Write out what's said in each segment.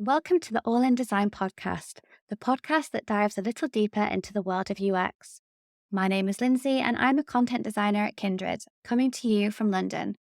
Welcome to the All in Design podcast, the podcast that dives a little deeper into the world of UX. My name is Lindsey and I'm a content designer at Kindred, coming to you from London.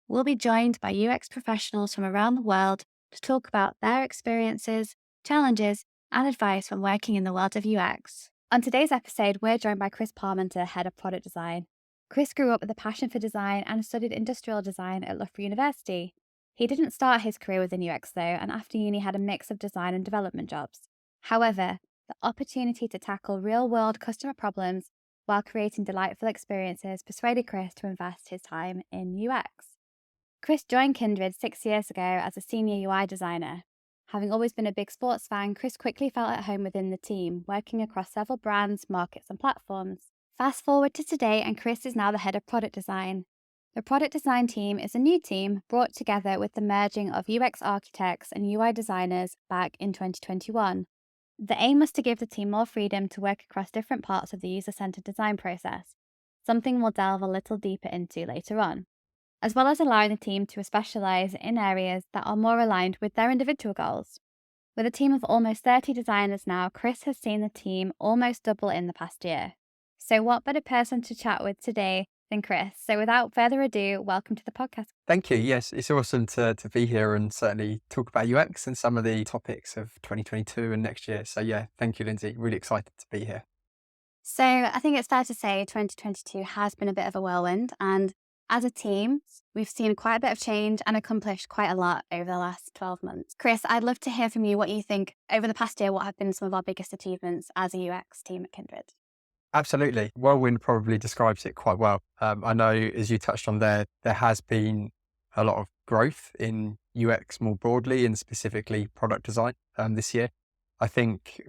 We'll be joined by UX professionals from around the world to talk about their experiences, challenges, and advice when working in the world of UX. On today's episode, we're joined by Chris Parmenter, Head of Product Design. Chris grew up with a passion for design and studied industrial design at Loughborough University. He didn't start his career within UX though, and after uni had a mix of design and development jobs. However, the opportunity to tackle real-world customer problems while creating delightful experiences persuaded Chris to invest his time in UX. Chris joined Kindred 6 years ago as a senior UI designer. Having always been a big sports fan, Chris quickly felt at home within the team, working across several brands, markets, and platforms. Fast forward to today, and Chris is now the head of product design. The product design team is a new team brought together with the merging of UX architects and UI designers back in 2021. The aim was to give the team more freedom to work across different parts of the user-centered design process, something we'll delve a little deeper into later on, as well as allowing the team to specialize in areas that are more aligned with their individual goals. With a team of almost 30 designers now, Chris has seen the team almost double in the past year. So what better person to chat with today than Chris? So without further ado, welcome to the podcast. Thank you. Yes, it's awesome to be here and certainly talk about UX and some of the topics of 2022 and next year. So yeah, thank you, Lindsey. Really excited to be here. So I think it's fair to say 2022 has been a bit of a whirlwind, and as a team, we've seen quite a bit of change and accomplished quite a lot over the last 12 months. Chris, I'd love to hear from you what you think over the past year, what have been some of our biggest achievements as a UX team at Kindred? Absolutely. Whirlwind probably describes it quite well. I know, as you touched on there has been a lot of growth in UX more broadly and specifically product design this year. I think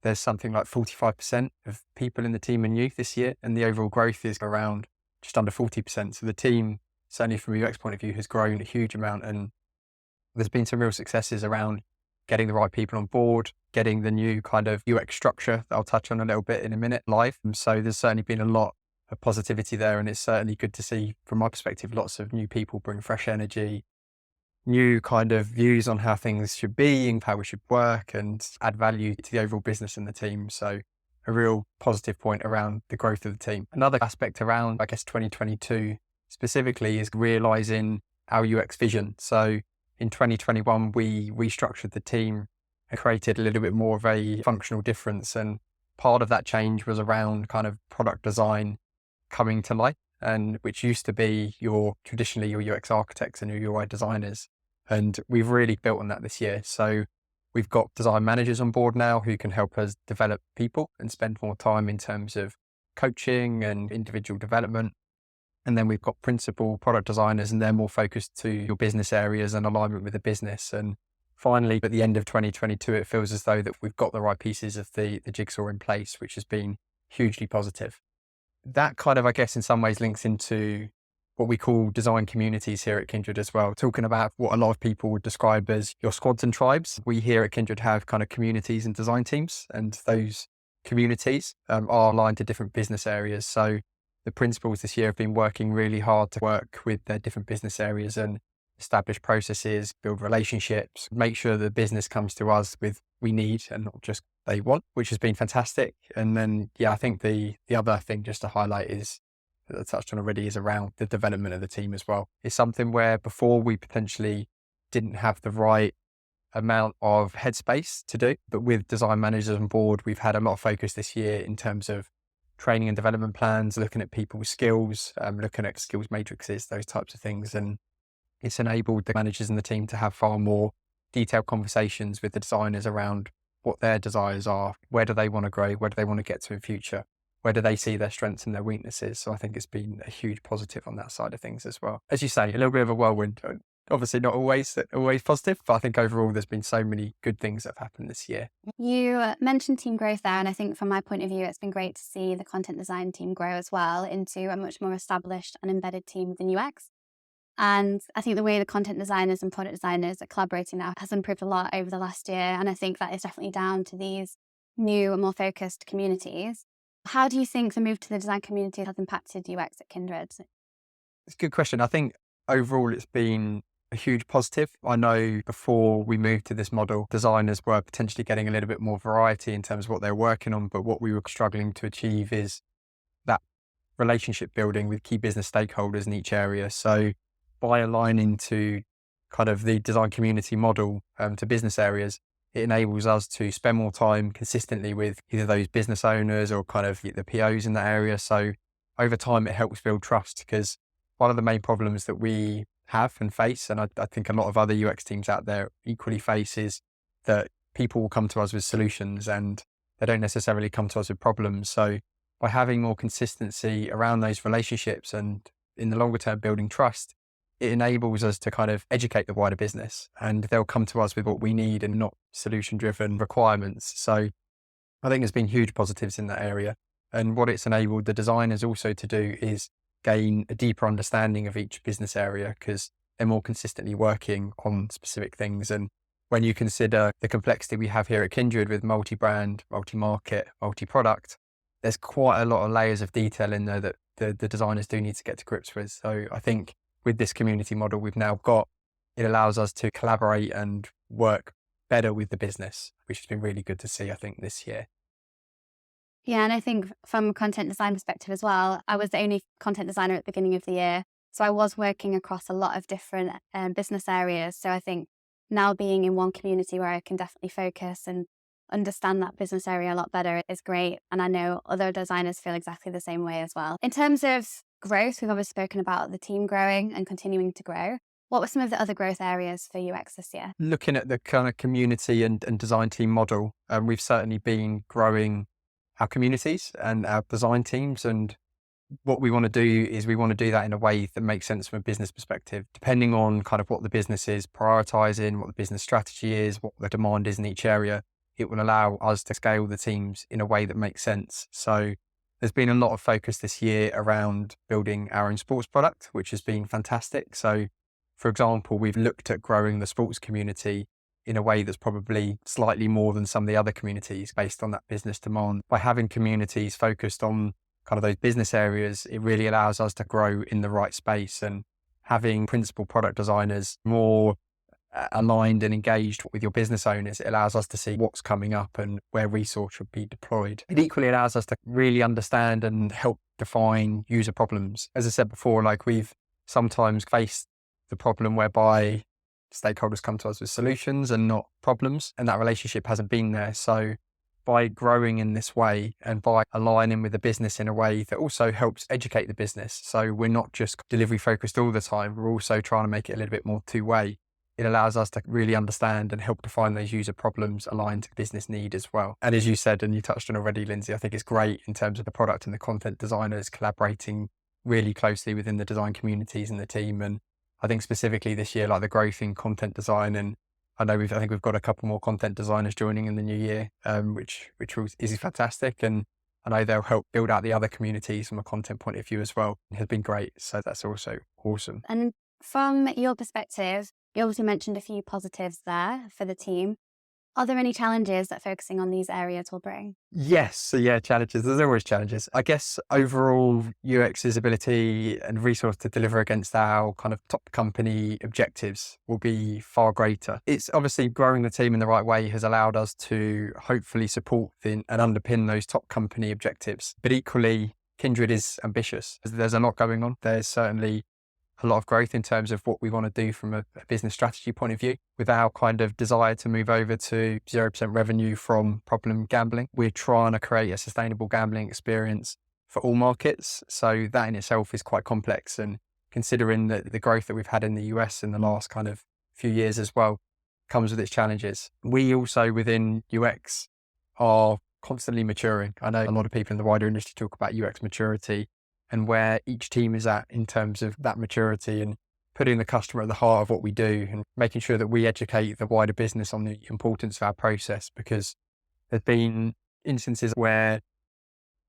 there's something like 45% of people in the team are new this year, and the overall growth is around just under 40%. So the team, certainly from a UX point of view, has grown a huge amount, and there's been some real successes around getting the right people on board, getting the new kind of UX structure that I'll touch on a little bit in a minute live. And so there's certainly been a lot of positivity there, and it's certainly good to see, from my perspective, lots of new people bring fresh energy, new kind of views on how things should be and how we should work and add value to the overall business and the team. So a real positive point around the growth of the team. Another aspect around, I guess, 2022 specifically is realizing our UX vision. So in 2021, we restructured the team and created a little bit more of a functional difference. And part of that change was around kind of product design coming to life, and which used to be traditionally your UX architects and your UI designers. And we've really built on that this year. So we've got design managers on board now who can help us develop people and spend more time in terms of coaching and individual development. And then we've got principal product designers, and they're more focused to your business areas and alignment with the business. And finally, at the end of 2022, it feels as though that we've got the right pieces of the jigsaw in place, which has been hugely positive. That kind of, I guess, in some ways links into what we call design communities here at Kindred as well, talking about what a lot of people would describe as your squads and tribes. We here at Kindred have kind of communities and design teams, and those communities are aligned to different business areas. So the principals this year have been working really hard to work with their different business areas and establish processes, build relationships, make sure the business comes to us with we need and not just they want, which has been fantastic. And then, I think the other thing just to highlight is, that I touched on already, is around the development of the team as well. It's something where before we potentially didn't have the right amount of headspace to do, but with design managers on board, we've had a lot of focus this year in terms of training and development plans, looking at people's skills, looking at skills matrices, those types of things. And it's enabled the managers and the team to have far more detailed conversations with the designers around what their desires are, where do they want to grow, where do they want to get to in future, where do they see their strengths and their weaknesses. So I think it's been a huge positive on that side of things as well. As you say, a little bit of a whirlwind. Obviously not always positive, but I think overall there's been so many good things that have happened this year. You mentioned team growth there, and I think from my point of view, it's been great to see the content design team grow as well into a much more established and embedded team within UX. And I think the way the content designers and product designers are collaborating now has improved a lot over the last year. And I think that is definitely down to these new and more focused communities. How do you think the move to the design community has impacted UX at Kindred? It's a good question. I think overall it's been a huge positive. I know before we moved to this model, designers were potentially getting a little bit more variety in terms of what they're working on, but what we were struggling to achieve is that relationship building with key business stakeholders in each area. So by aligning to kind of the design community model to business areas, it enables us to spend more time consistently with either those business owners or kind of the POs in that area. So over time, it helps build trust, because one of the main problems that we have and face, and I think a lot of other UX teams out there equally face, is that people will come to us with solutions and they don't necessarily come to us with problems. So by having more consistency around those relationships and in the longer term building trust, it enables us to kind of educate the wider business, and they'll come to us with what we need and not solution driven requirements. So I think there's been huge positives in that area. And what it's enabled the designers also to do is gain a deeper understanding of each business area, because they're more consistently working on specific things. And when you consider the complexity we have here at Kindred with multi-brand, multi-market, multi-product, there's quite a lot of layers of detail in there that the designers do need to get to grips with. So I think with this community model we've now got, it allows us to collaborate and work better with the business, which has been really good to see, I think, this year. Yeah, and I think from a content design perspective as well, I was the only content designer at the beginning of the year. So I was working across a lot of different business areas. So I think now being in one community where I can definitely focus and understand that business area a lot better is great. And I know other designers feel exactly the same way as well. In terms of growth, we've obviously spoken about the team growing and continuing to grow. What were some of the other growth areas for UX this year? Looking at the kind of community and design team model, we've certainly been growing our communities and our design teams. And what we want to do is we want to do that in a way that makes sense from a business perspective, depending on kind of what the business is prioritizing, what the business strategy is, what the demand is in each area. It will allow us to scale the teams in a way that makes sense. So there's been a lot of focus this year around building our own sports product, which has been fantastic. So for example, we've looked at growing the sports community in a way that's probably slightly more than some of the other communities based on that business demand. By having communities focused on kind of those business areas, it really allows us to grow in the right space, and having principal product designers more aligned and engaged with your business owners, it allows us to see what's coming up and where resource should be deployed. It equally allows us to really understand and help define user problems. As I said before, like we've sometimes faced the problem whereby stakeholders come to us with solutions and not problems, and that relationship hasn't been there. So by growing in this way and by aligning with the business in a way that also helps educate the business, so we're not just delivery focused all the time, we're also trying to make it a little bit more two-way. It allows us to really understand and help define those user problems aligned to business need as well. And as you said, and you touched on already, Lindsey, I think it's great in terms of the product and the content designers collaborating really closely within the design communities and the team. And I think specifically this year, like the growth in content design, and I think we've got a couple more content designers joining in the new year, which is fantastic. And I know they'll help build out the other communities from a content point of view as well. It has been great. So that's also awesome. And from your perspective, you obviously mentioned a few positives there for the team. Are there any challenges that focusing on these areas will bring? Yes. So yeah, challenges. There's always challenges. I guess overall UX's ability and resource to deliver against our kind of top company objectives will be far greater. It's obviously growing the team in the right way has allowed us to hopefully support and underpin those top company objectives. But equally, Kindred is ambitious. There's a lot going on. There's certainly a lot of growth in terms of what we want to do from a business strategy point of view. With our kind of desire to move over to 0% revenue from problem gambling, we're trying to create a sustainable gambling experience for all markets. So that in itself is quite complex. And considering the growth that we've had in the US in the last kind of few years as well, comes with its challenges. We also within UX are constantly maturing. I know a lot of people in the wider industry talk about UX maturity and where each team is at in terms of that maturity, and putting the customer at the heart of what we do and making sure that we educate the wider business on the importance of our process, because there's been instances where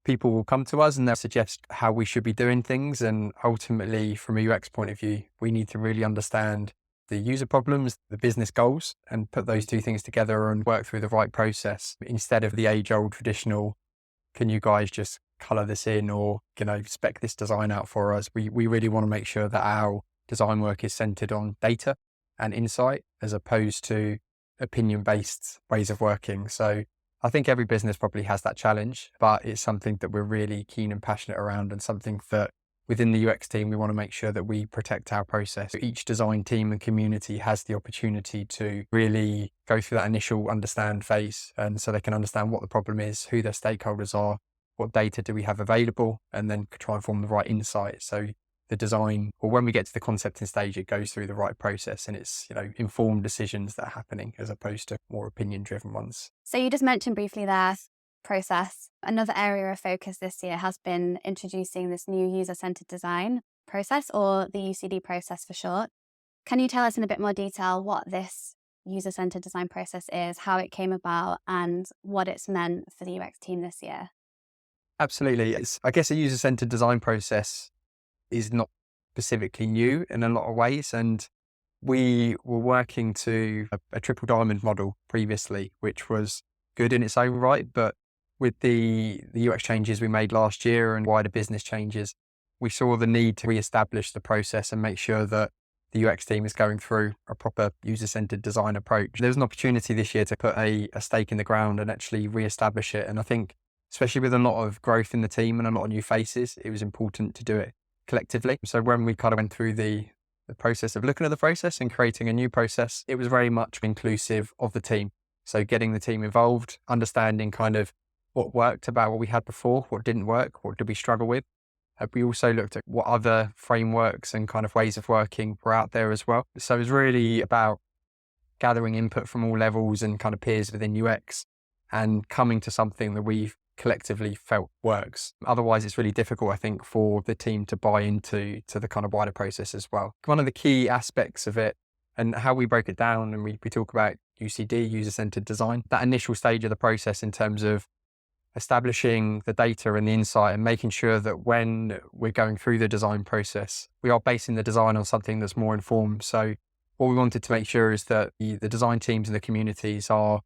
people will come to us and they'll suggest how we should be doing things. And ultimately, from a UX point of view, we need to really understand the user problems, the business goals, and put those two things together and work through the right process instead of the age-old traditional, can you guys just color this in or, spec this design out for us? We really want to make sure that our design work is centered on data and insight as opposed to opinion-based ways of working. So I think every business probably has that challenge, but it's something that we're really keen and passionate around, and something that within the UX team, we want to make sure that we protect our process. Each design team and community has the opportunity to really go through that initial understand phase, and so they can understand what the problem is, who their stakeholders are, what data do we have available, and then try and form the right insight. So the design, or when we get to the concepting stage, it goes through the right process, and it's, informed decisions that are happening as opposed to more opinion driven ones. So you just mentioned briefly there process. Another area of focus this year has been introducing this new user-centered design process, or the UCD process for short. Can you tell us in a bit more detail what this user-centered design process is, how it came about, and what it's meant for the UX team this year? Absolutely. I guess a user-centered design process is not specifically new in a lot of ways. And we were working to a triple diamond model previously, which was good in its own right. But with the UX changes we made last year and wider business changes, we saw the need to reestablish the process and make sure that the UX team is going through a proper user-centered design approach. There was an opportunity this year to put a stake in the ground and actually reestablish it. And I think, especially with a lot of growth in the team and a lot of new faces, it was important to do it collectively. So when we kind of went through the process of looking at the process and creating a new process, it was very much inclusive of the team. So getting the team involved, understanding kind of what worked about what we had before, what didn't work, what did we struggle with. We also looked at what other frameworks and kind of ways of working were out there as well. So it was really about gathering input from all levels and kind of peers within UX and coming to something that we've collectively felt works. Otherwise, it's really difficult, I think, for the team to buy into the kind of wider process as well. One of the key aspects of it and how we break it down, and we talk about UCD, user-centered design, that initial stage of the process in terms of establishing the data and the insight and making sure that when we're going through the design process, we are basing the design on something that's more informed. So what we wanted to make sure is that the design teams and the communities are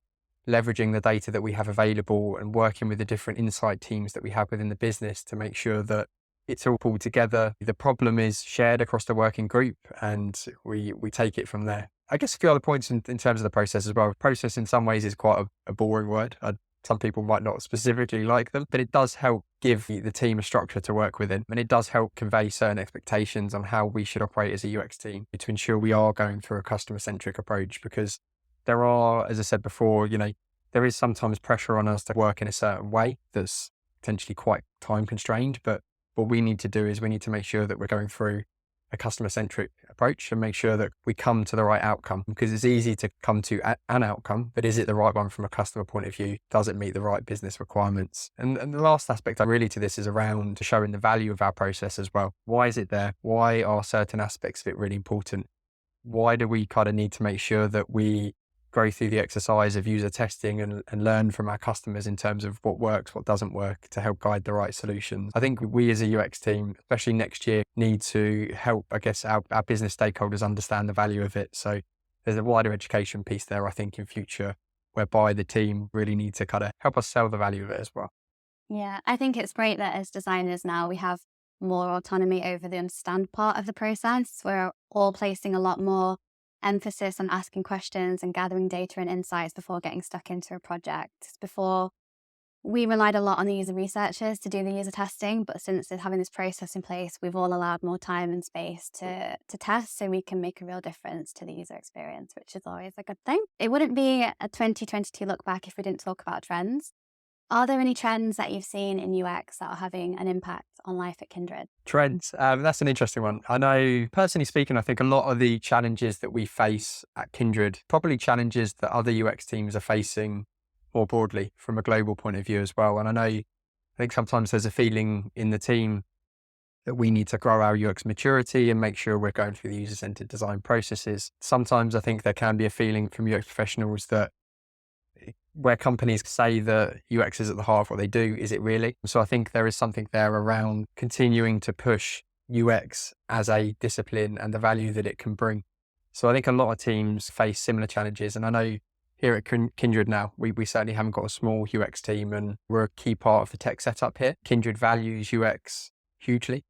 leveraging the data that we have available and working with the different insight teams that we have within the business to make sure that it's all pulled together. The problem is shared across the working group, and we take it from there. I guess a few other points in terms of the process as well. Process in some ways is quite a boring word. Some people might not specifically like them, but it does help give the team a structure to work within. And it does help convey certain expectations on how we should operate as a UX team to ensure we are going through a customer-centric approach, because there are, as I said before, there is sometimes pressure on us to work in a certain way that's potentially quite time constrained. But what we need to do is we need to make sure that we're going through a customer-centric approach and make sure that we come to the right outcome, because it's easy to come to an outcome, but is it the right one from a customer point of view? Does it meet the right business requirements? And the last aspect really to this is around showing the value of our process as well. Why is it there? Why are certain aspects of it really important? Why do we kind of need to make sure that we go through the exercise of user testing and learn from our customers in terms of what works, what doesn't work, to help guide the right solutions? I think we as a UX team, especially next year, need to help, I guess, our business stakeholders understand the value of it. So there's a wider education piece there, I think, in future, whereby the team really need to kind of help us sell the value of it as well. Yeah, I think it's great that as designers now we have more autonomy over the understand part of the process. We're all placing a lot more emphasis on asking questions and gathering data and insights before getting stuck into a project. Before, we relied a lot on the user researchers to do the user testing, but since having this process in place, we've all allowed more time and space to test so we can make a real difference to the user experience, which is always a good thing. It wouldn't be a 2022 look back if we didn't talk about trends. Are there any trends that you've seen in UX that are having an impact on life at Kindred? Trends, that's an interesting one. I know, personally speaking, I think a lot of the challenges that we face at Kindred, probably challenges that other UX teams are facing more broadly from a global point of view as well. And I think sometimes there's a feeling in the team that we need to grow our UX maturity and make sure we're going through the user-centered design processes. Sometimes I think there can be a feeling from UX professionals that where companies say that UX is at the heart of what they do, is it really? So I think there is something there around continuing to push UX as a discipline and the value that it can bring. So I think a lot of teams face similar challenges. And I know here at Kindred now, we certainly haven't got a small UX team, and we're a key part of the tech setup here. Kindred values UX hugely,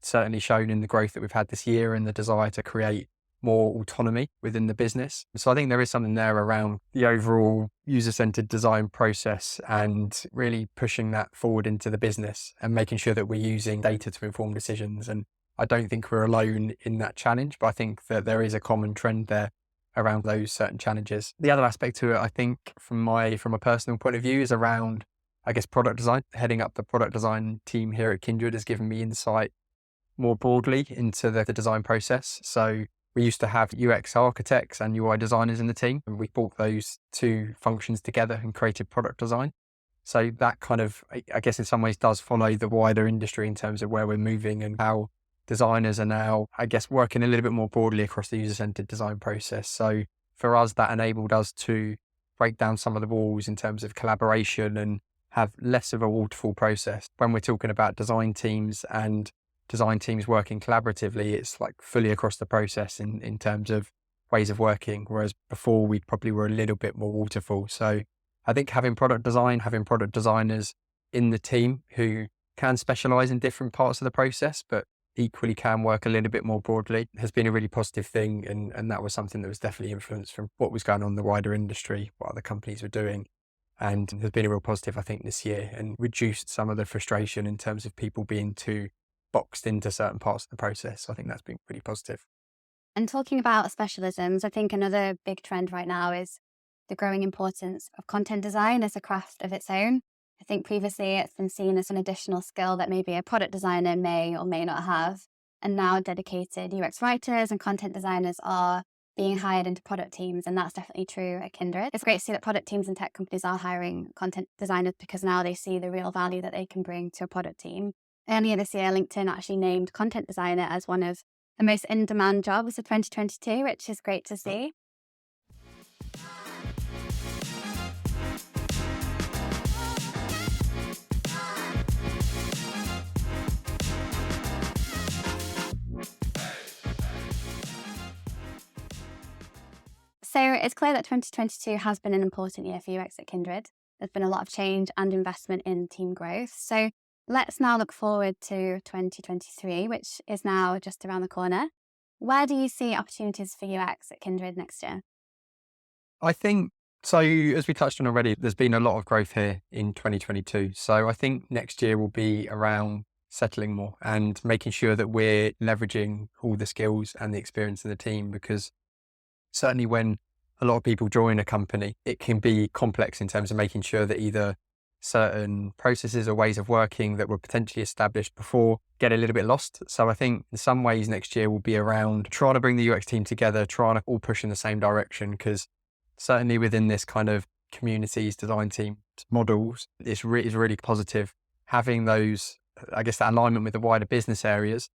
certainly shown in the growth that we've had this year and the desire to create more autonomy within the business. So I think there is something there around the overall user-centered design process and really pushing that forward into the business and making sure that we're using data to inform decisions. And I don't think we're alone in that challenge, but I think that there is a common trend there around those certain challenges. The other aspect to it, I think from a personal point of view, is around, I guess, product design. Heading up the product design team here at Kindred has given me insight more broadly into the design process. So we used to have UX architects and UI designers in the team, and we brought those two functions together and created product design. So that kind of, I guess in some ways does follow the wider industry in terms of where we're moving and how designers are now, I guess, working a little bit more broadly across the user-centered design process. So for us, that enabled us to break down some of the walls in terms of collaboration and have less of a waterfall process. When we're talking about design teams and design teams working collaboratively, it's like fully across the process in terms of ways of working, whereas before we probably were a little bit more waterfall. So I think having product designers in the team who can specialize in different parts of the process, but equally can work a little bit more broadly, has been a really positive thing. And that was something that was definitely influenced from what was going on in the wider industry, what other companies were doing. And has been a real positive, I think, this year, and reduced some of the frustration in terms of people being too boxed into certain parts of the process. So I think that's been pretty positive. And talking about specialisms, I think another big trend right now is the growing importance of content design as a craft of its own. I think previously it's been seen as an additional skill that maybe a product designer may or may not have. And now dedicated UX writers and content designers are being hired into product teams. And that's definitely true at Kindred. It's great to see that product teams and tech companies are hiring content designers because now they see the real value that they can bring to a product team. Earlier this year, LinkedIn actually named content designer as one of the most in-demand jobs of 2022, which is great to see. So it's clear that 2022 has been an important year for UX at Kindred. There's been a lot of change and investment in team growth. So let's now look forward to 2023, which is now just around the corner. Where do you see opportunities for UX at Kindred next year? I think, so as we touched on already, there's been a lot of growth here in 2022. So I think next year will be around settling more and making sure that we're leveraging all the skills and the experience of the team, because certainly when a lot of people join a company, it can be complex in terms of making sure that either certain processes or ways of working that were potentially established before get a little bit lost. So I think in some ways next year will be around trying to bring the UX team together, trying to all push in the same direction, because certainly within this kind of communities, design team models, it's really positive having those, I guess, that alignment with the wider business areas.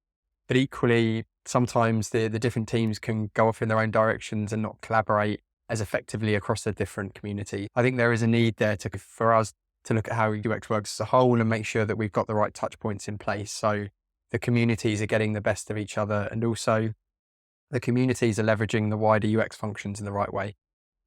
But equally, sometimes the different teams can go off in their own directions and not collaborate as effectively across the different communities. I think there is a need there for us to look at how UX works as a whole and make sure that we've got the right touch points in place, so the communities are getting the best of each other, and also the communities are leveraging the wider UX functions in the right way.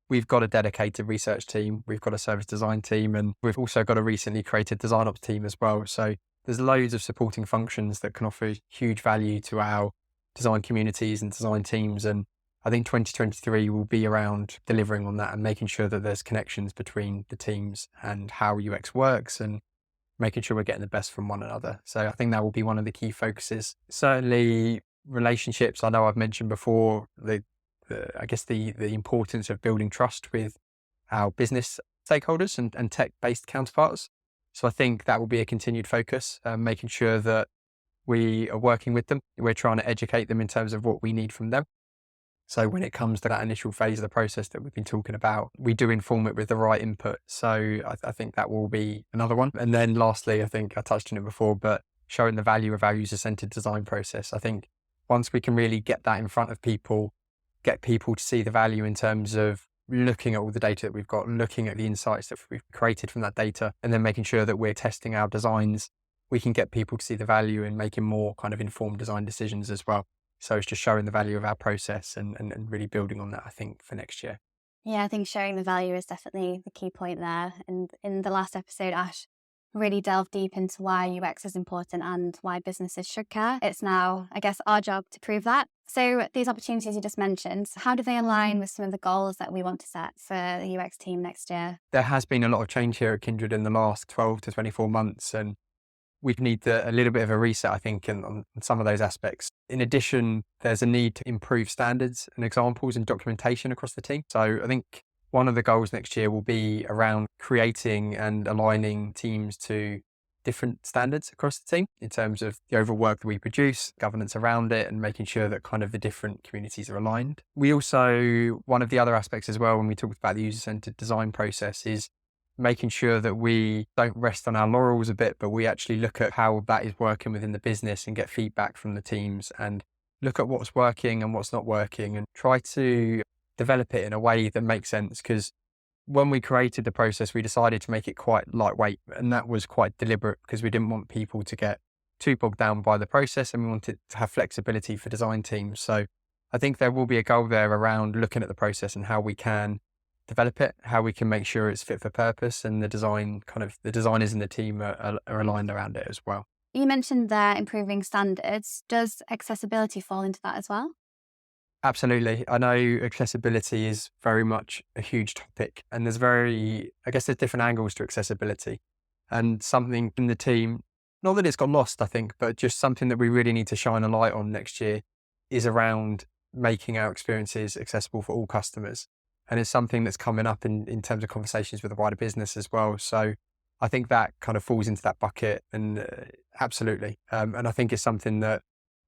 We've got a dedicated research team, we've got a service design team, and we've also got a recently created design ops team as well. So there's loads of supporting functions that can offer huge value to our design communities and design teams. And I think 2023 will be around delivering on that and making sure that there's connections between the teams and how UX works, and making sure we're getting the best from one another. So I think that will be one of the key focuses. Certainly relationships. I know I've mentioned before I guess the importance of building trust with our business stakeholders and tech-based counterparts. So I think that will be a continued focus, making sure that we are working with them. We're trying to educate them in terms of what we need from them. So when it comes to that initial phase of the process that we've been talking about, we do inform it with the right input. So I think that will be another one. And then lastly, I think I touched on it before, but showing the value of our user-centered design process. I think once we can really get that in front of people, get people to see the value in terms of looking at all the data that we've got, looking at the insights that we've created from that data, and then making sure that we're testing our designs, we can get people to see the value in making more kind of informed design decisions as well. So it's just showing the value of our process and really building on that, I think, for next year. Yeah, I think showing the value is definitely the key point there. And in the last episode, Ash really delved deep into why UX is important and why businesses should care. It's now, I guess, our job to prove that. So these opportunities you just mentioned, how do they align with some of the goals that we want to set for the UX team next year? There has been a lot of change here at Kindred in the last 12 to 24 months, and we need a little bit of a reset, I think, on some of those aspects. In addition, there's a need to improve standards and examples and documentation across the team. So I think one of the goals next year will be around creating and aligning teams to different standards across the team in terms of the overall work that we produce, governance around it, and making sure that kind of the different communities are aligned. We also, one of the other aspects as well, when we talked about the user-centered design process, is making sure that we don't rest on our laurels a bit, but we actually look at how that is working within the business and get feedback from the teams and look at what's working and what's not working and try to develop it in a way that makes sense. Because when we created the process, we decided to make it quite lightweight, and that was quite deliberate because we didn't want people to get too bogged down by the process, and we wanted to have flexibility for design teams. So I think there will be a goal there around looking at the process and how we can develop it, how we can make sure it's fit for purpose, and the designers in the team are aligned around it as well. You mentioned there improving standards. Does accessibility fall into that as well? Absolutely. I know accessibility is very much a huge topic, and there's different angles to accessibility, and something in the team, not that it's got lost, I think, but just something that we really need to shine a light on next year is around making our experiences accessible for all customers. And it's something that's coming up in terms of conversations with the wider business as well. So I think that kind of falls into that bucket, and absolutely. And I think it's something that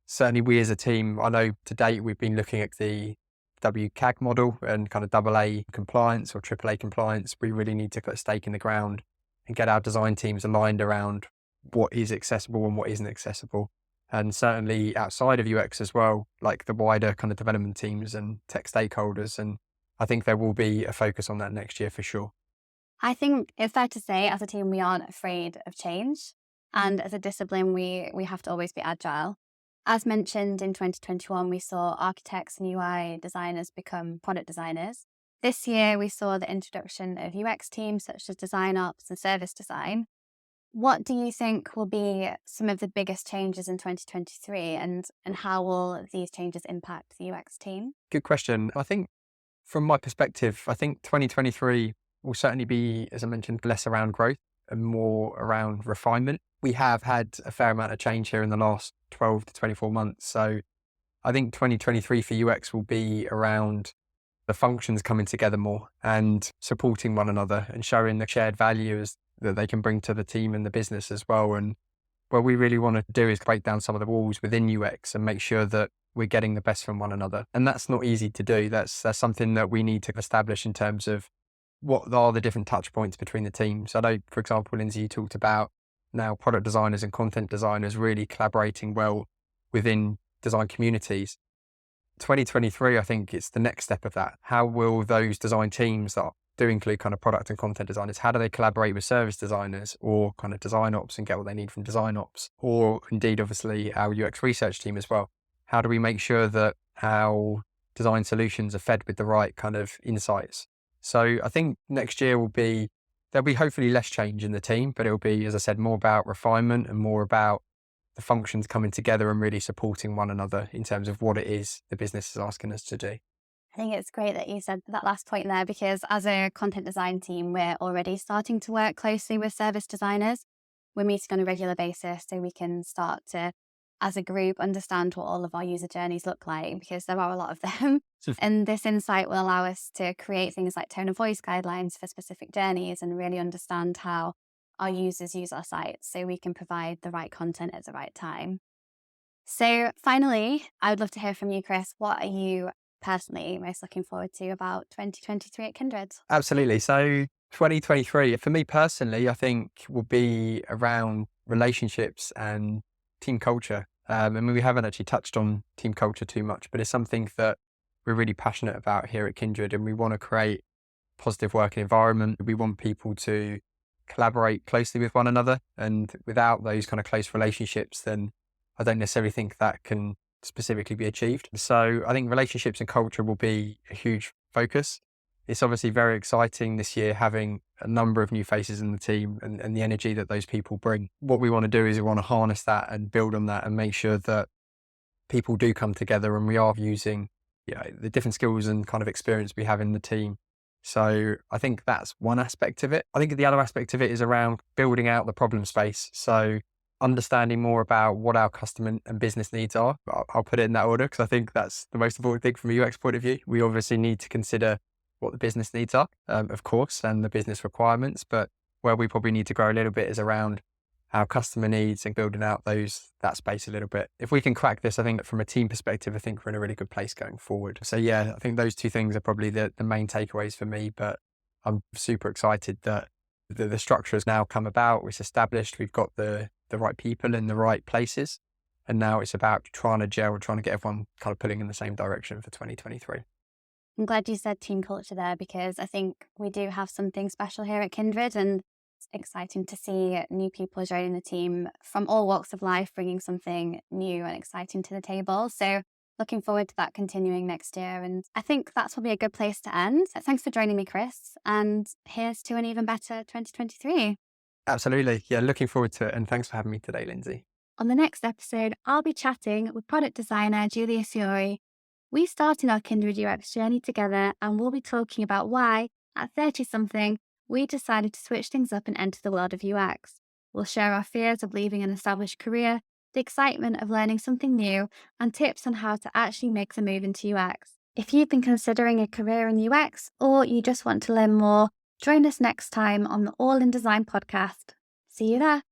certainly we as a team, I know to date, we've been looking at the WCAG model and kind of AA compliance or AAA compliance. We really need to put a stake in the ground and get our design teams aligned around what is accessible and what isn't accessible. And certainly outside of UX as well, like the wider kind of development teams and tech stakeholders. And I think there will be a focus on that next year for sure. I think it's fair to say as a team, we aren't afraid of change. And as a discipline, we have to always be agile. As mentioned in 2021, we saw architects and UI designers become product designers. This year, we saw the introduction of UX teams such as design ops and service design. What do you think will be some of the biggest changes in 2023, and how will these changes impact the UX team? Good question. I think from my perspective, I think 2023 will certainly be, as I mentioned, less around growth and more around refinement. We have had a fair amount of change here in the last 12 to 24 months. So I think 2023 for UX will be around the functions coming together more and supporting one another and showing the shared values that they can bring to the team and the business as well. And what we really want to do is break down some of the walls within UX and make sure that we're getting the best from one another. And that's not easy to do. That's something that we need to establish in terms of what are the different touch points between the teams. I know, for example, Lindsey, you talked about now product designers and content designers really collaborating well within design communities. 2023, I think it's the next step of that. How will those design teams that do include kind of product and content designers, how do they collaborate with service designers or kind of design ops and get what they need from design ops, or indeed, obviously, our UX research team as well? How do we make sure that our design solutions are fed with the right kind of insights? So I think next year there'll be hopefully less change in the team, but it'll be, as I said, more about refinement and more about the functions coming together and really supporting one another in terms of what it is the business is asking us to do. I think it's great that you said that last point there, because as a content design team, we're already starting to work closely with service designers. We're meeting on a regular basis so we can start to, as a group, understand what all of our user journeys look like, because there are a lot of them. And this insight will allow us to create things like tone of voice guidelines for specific journeys and really understand how our users use our sites so we can provide the right content at the right time. So finally, I would love to hear from you, Chris. What are you personally most looking forward to about 2023 at Kindred? Absolutely. So 2023, for me personally, I think will be around relationships and team culture. I mean, we haven't actually touched on team culture too much, but it's something that we're really passionate about here at Kindred, and we want to create a positive working environment. We want people to collaborate closely with one another, and without those kind of close relationships, then I don't necessarily think that can specifically be achieved. So I think relationships and culture will be a huge focus. it's obviously very exciting this year having a number of new faces in the team and the energy that those people bring. What we want to do is we want to harness that and build on that and make sure that people do come together and we are using the different skills and kind of experience we have in the team. So I think that's one aspect of it. I think the other aspect of it is around building out the problem space. So understanding more about what our customer and business needs are. I'll put it in that order because I think that's the most important thing from a UX point of view. We obviously need to consider what the business needs are, of course, and the business requirements. But where we probably need to grow a little bit is around our customer needs and building out that space a little bit. If we can crack this, I think from a team perspective, I think we're in a really good place going forward. So yeah, I think those two things are probably the main takeaways for me, but I'm super excited that the structure has now come about. It's established. We've got the right people in the right places. And now it's about trying to gel, trying to get everyone kind of pulling in the same direction for 2023. I'm glad you said team culture there, because I think we do have something special here at Kindred, and it's exciting to see new people joining the team from all walks of life, bringing something new and exciting to the table. So looking forward to that continuing next year. And I think that's probably a good place to end. Thanks for joining me, Chris. And here's to an even better 2023. Absolutely. Yeah, looking forward to it. And thanks for having me today, Lindsay. On the next episode, I'll be chatting with product designer Giulia. We started our Kindred UX journey together, and we'll be talking about why, at 30-something, we decided to switch things up and enter the world of UX. We'll share our fears of leaving an established career, the excitement of learning something new, and tips on how to actually make the move into UX. If you've been considering a career in UX, or you just want to learn more, join us next time on the All in Design podcast. See you there.